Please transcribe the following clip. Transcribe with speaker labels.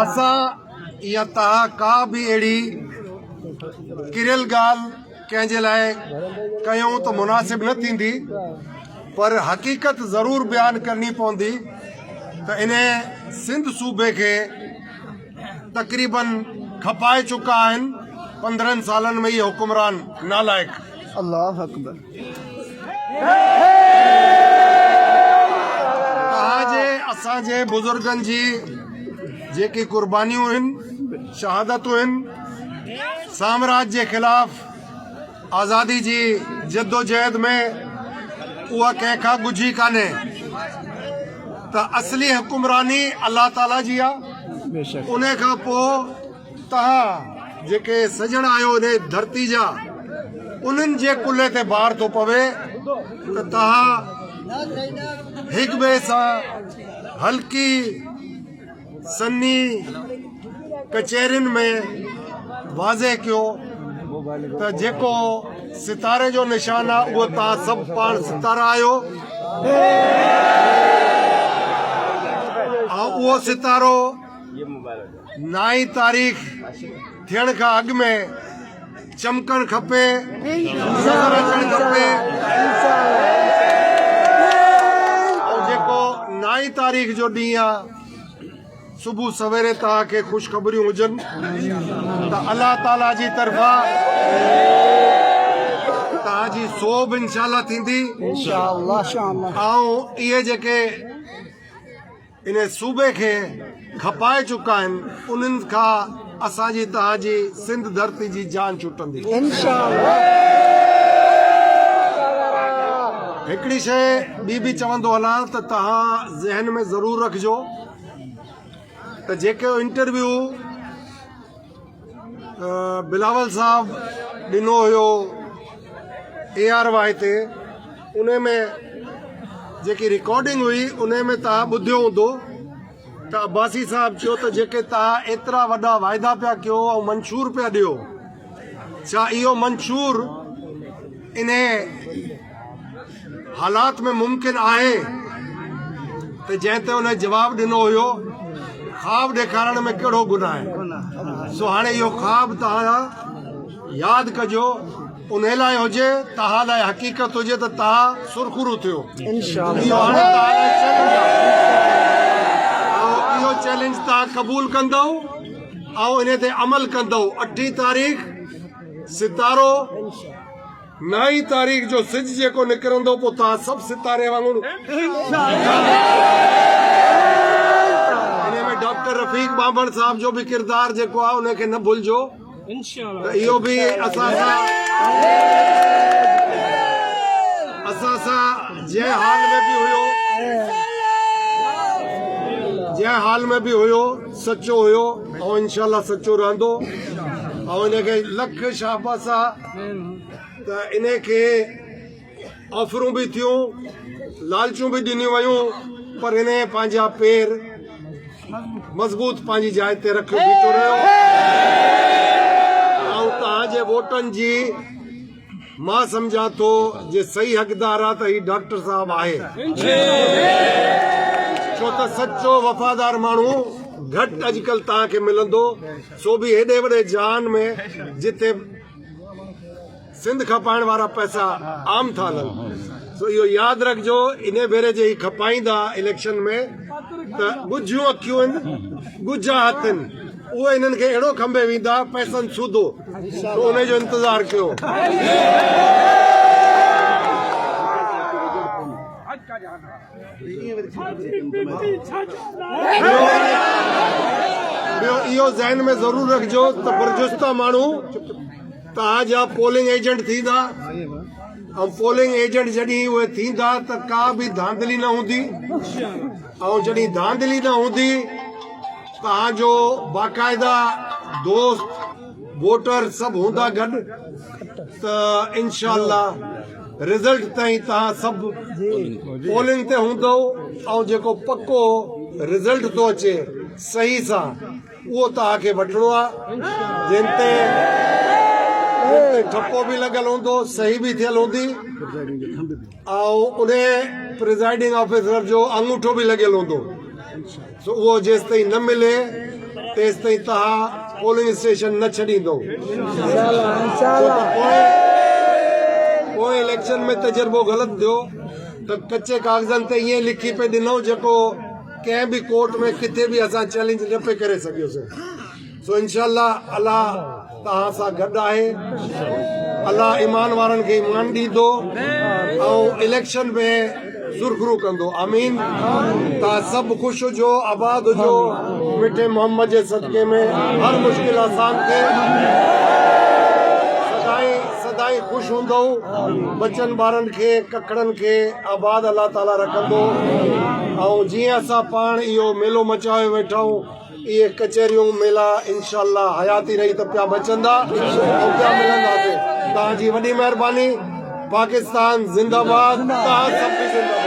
Speaker 1: असां या तव्हां का भी अहिड़ी किरियल ॻाल्हि कंहिंजे लाइ कयूं त मुनासिब न थींदी, पर हक़ीक़त ज़रूर बयान करनी पवंदी त इन सिंध सूबे खे तक़रीबन खपाए चुका आहिनि 15 सालनि में ये हुकुमरान नालायक।
Speaker 2: अल्लाह अकबर।
Speaker 1: तव्हांजे असांजे बुज़ुर्गनि जी जेकी कुर्बानियूं आहिनि, शहादतूं आहिनि, साम्राज्य जे ख़िलाफ़ आज़ादी जी जद्दोजहद में उहा कंहिंखां ॻुझी कान्हे। त असली हुकुमरानी अल्लाह ताला जी आहे। उन खां पोइ तव्हां जेके सजण आहियो इन धरती जा, उन्हनि जे कुल्हे ते भार थो पवे त तव्हां हिक ॿिए सां हल्की सन्नी कचहरियुनि में वाज़े कयो त जेको सितारे जो निशान आहे उहो तव्हां सभु पाण सितारा आहियो। ऐं उहो सितारो 9 तारीख़ थियण खां अॻु में चमकण खपे, नज़र अचणु खपे। ऐं जेको 9 तारीख़ जो ॾींहुं आहे, सुबुह सवेरे तव्हांखे ख़ुशख़बरियूं हुजनि त अल्लाह ताला जी तरफ़ां तव्हांजी सोभ इंशाअल्लाह थींदी। ऐं इहे जेके इन सूबे खे खपाए चुका आहिनि, उन्हनि खां असांजी तव्हांजी सिंध धरती जी जान छुटंदी। हिकिड़ी शइ ॿी बि चवंदो हलां त तव्हां ज़हन में ज़रूर रखिजो त जेके इंटरव्यू बिलावल साहब ॾिनो हुयो ARY ते, उन में जेकी रिकॉर्डिंग हुई उन में तव्हां ॿुधियो हूंदो त अब्बासी साहब चयो त जेके तव्हां एतिरा वॾा वाइदा पिया कयो ऐं मंशूर पिया ॾियो, छा इहो मंशूर इन हालात में मुमकिन आहे? त जंहिं ते उन जवाब ॾिनो हुयो, ख़्वाब ॾेखारण में कहिड़ो गुनाह आहे। सो हाणे इहो ख़्वाब तव्हां यादि कजो, उन लाइ हुजे, तव्हां लाइ हक़ीक़त हुजे त तव्हां सुरखुरू थियो। इहो चैलेंज तव्हां क़बूल कंदव ऐं इन ते अमल कंदव। 8 तारीख़ सितारो, 9 तारीख़ जो सिज जेको निकिरंदो, पोइ तव्हां सभु सितारे वांगुरु। इन में डॉक्टर रफ़ीक बाबर साहब जो बि किरदार जेको आहे उनखे न भुलिजो। इहो बि असां सां जंहिं हाल में बि हुयो सचो हुयो ऐं इंशाअल्लाह सचो रहंदो। ऐं इनखे लख शाबाश आहे त इनखे ऑफरूं बि थियूं, लालचूं बि ॾिनियूं वयूं, पर इन पंहिंजा पेर मज़बूत पंहिंजी जाइ ते रखियो बीठो रहियो। ऐं तव्हांजे वोटनि जी मां सम्झां थो जे सही हक़दार आहे त ही डॉक्टर साहब आहे। छो त सचो वफ़ादार माण्हू घटि अॼुकल्ह तव्हांखे मिलंदो, सो बि हेॾे वॾे जहान में जिते सिंध खपाइण वारा पैसा आम था हलनि। सो इहो यादि रखिजो, इन भेरे जे ही खपाईंदा इलेक्शन में त ॻुझियूं अखियूं आहिनि, ॻुझा हथ आहिनि, उहे इन्हनि खे अहिड़ो खंभे वेंदा पैसनि सूदो, त उन जो इंतज़ारु कयो। इहो ज़हन में ज़रूर रखिजो त बरजुस्ता माण्हू तव्हांजा पोलिंग एजेंट थींदा, ऐं पोलिंग एजेंट जॾहिं उहे थींदा त का बि धांधली न हूंदी, ऐं जॾहिं धांधली न हूंदी तव्हांजो बाक़ाइदा दोस्त वोटर सभु हूंदा गॾु, त इंशाअल्लाह रिज़ल्ट ताईं तव्हां सभु पोलिंग ते हूंदव। ऐं जेको पको रिज़ल्ट थो अचे सही सां, उहो तव्हांखे वठिणो आहे, जिन ते ठपो बि लॻल हूंदो, सही बि थियल हूंदी, ऐं उन प्रिज़ाइडिंग ऑफिसर जो अंगूठो बि लॻियल हूंदो। सो उहो जेसि ताईं न मिले तेस ताईं तव्हां पोलिंग स्टेशन न छॾींदो। पोइ इलेक्शन में तजुर्बो ग़लति थियो त कचे कागज़नि ते ईअं लिखी पे ॾिनो जेको कंहिं बि कोर्ट में किथे बि असां चैलेंज न पे करे सघियोसीं। सो इंशाल्लाह अल्लाह तव्हां सां गॾु आहे। अल्लाह ईमान वारनि खे ईमान ॾींदो ऐं इलेक्शन में सुरखरू कंदो। आमीन। तव्हां सभु ख़ुशि हुजो, आबाद हुजो, मिठे मोहम्मद जे सदके में हर मुश्किल आसान थिए। सदाई ख़ुशि हूंदो। बचनि ॿारनि खे ककड़नि खे आबाद अल्लाह ताला रखंदो। ऐं जीअं असां पाण इहो मेलो मचाए वेठा आहियूं, इहे कचहरियूं मेला इंशाल्लाह हयाती रही त पिया बचंदा ऐं पिया मिलंदासीं। तव्हांजी वॾी महिरबानी। पाकिस्तान जिंदाबाद। तव्हां सभु जिंदाबाद।